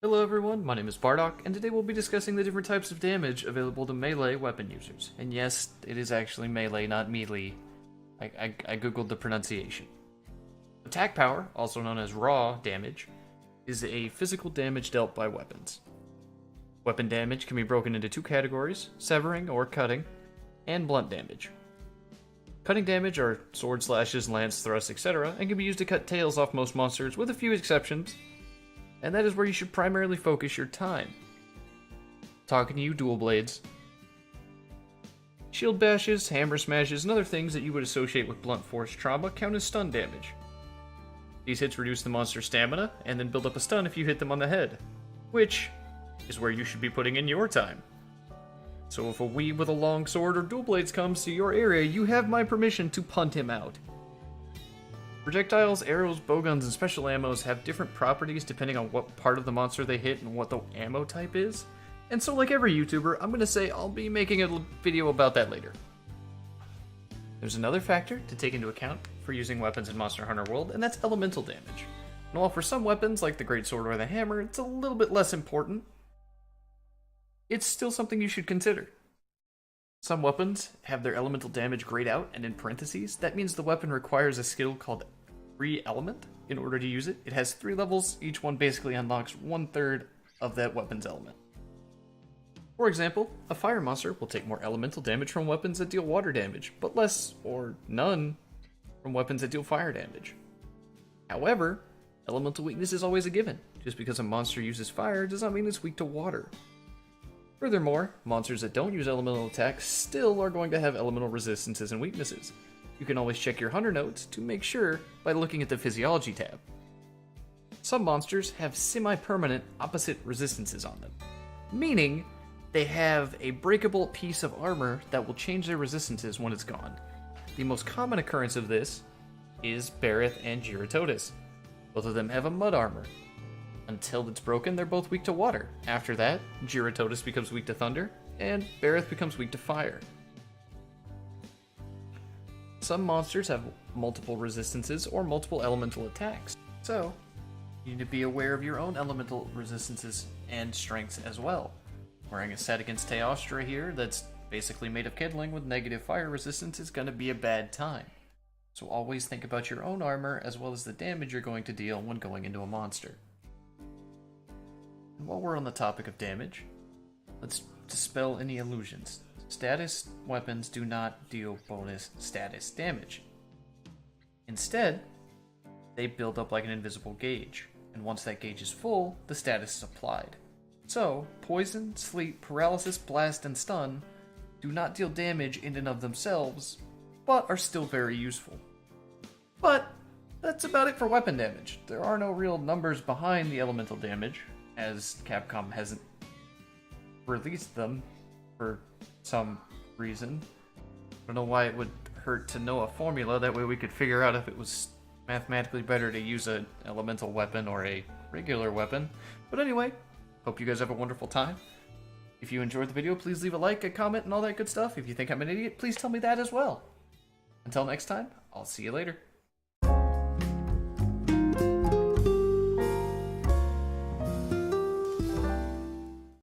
Hello everyone, my name is Bardock, and today we'll be discussing the different types of damage available to melee weapon users. And yes, it is actually melee, not melee. I googled the pronunciation. Attack power, also known as raw damage, is a physical damage dealt by weapons. Weapon damage can be broken into two categories, severing or cutting, and blunt damage. Cutting damage are sword slashes, lance thrusts, etc., and can be used to cut tails off most monsters, with a few exceptions. And that is where you should primarily focus your time. Talking to you, dual blades. Shield bashes, hammer smashes, and other things that you would associate with blunt force trauma count as stun damage. These hits reduce the monster's stamina, and then build up a stun if you hit them on the head, which is where you should be putting in your time. So if a weeb with a long sword or dual blades comes to your area, you have my permission to punt him out. Projectiles, arrows, bowguns, and special ammos have different properties depending on what part of the monster they hit and what the ammo type is. And so like every YouTuber, I'm going to say I'll be making a video about that later. There's another factor to take into account for using weapons in Monster Hunter World, and that's elemental damage. And while for some weapons, like the greatsword or the hammer, it's a little bit less important, it's still something you should consider. Some weapons have their elemental damage grayed out, and in parentheses, that means the weapon requires a skill called Free Element in order to use it. It has 3 levels, each one basically unlocks 1/3 of that weapon's element. For example, a fire monster will take more elemental damage from weapons that deal water damage, but less or none from weapons that deal fire damage. However, elemental weakness is always a given. Just because a monster uses fire does not mean it's weak to water. Furthermore, monsters that don't use elemental attacks still are going to have elemental resistances and weaknesses. You can always check your hunter notes to make sure by looking at the physiology tab. Some monsters have semi-permanent opposite resistances on them, meaning they have a breakable piece of armor that will change their resistances when it's gone. The most common occurrence of this is Barroth and Giratotus. Both of them have a mud armor. Until it's broken, they're both weak to water. After that, Giratotus becomes weak to thunder, and Barroth becomes weak to fire. Some monsters have multiple resistances or multiple elemental attacks, so you need to be aware of your own elemental resistances and strengths as well. Wearing a set against Teostra here that's basically made of kindling with negative fire resistance is going to be a bad time. So always think about your own armor as well as the damage you're going to deal when going into a monster. And while we're on the topic of damage, let's dispel any illusions. Status weapons do not deal bonus status damage. Instead, they build up like an invisible gauge, and once that gauge is full, the status is applied. So, poison, sleep, paralysis, blast, and stun do not deal damage in and of themselves, but are still very useful. But that's about it for weapon damage. There are no real numbers behind the elemental damage, as Capcom hasn't released them for some reason. I don't know why it would hurt to know a formula, that way we could figure out if it was mathematically better to use an elemental weapon or a regular weapon. But anyway, hope you guys have a wonderful time. If you enjoyed the video, please leave a like, a comment, and all that good stuff. If you think I'm an idiot, please tell me that as well. Until next time, I'll see you later.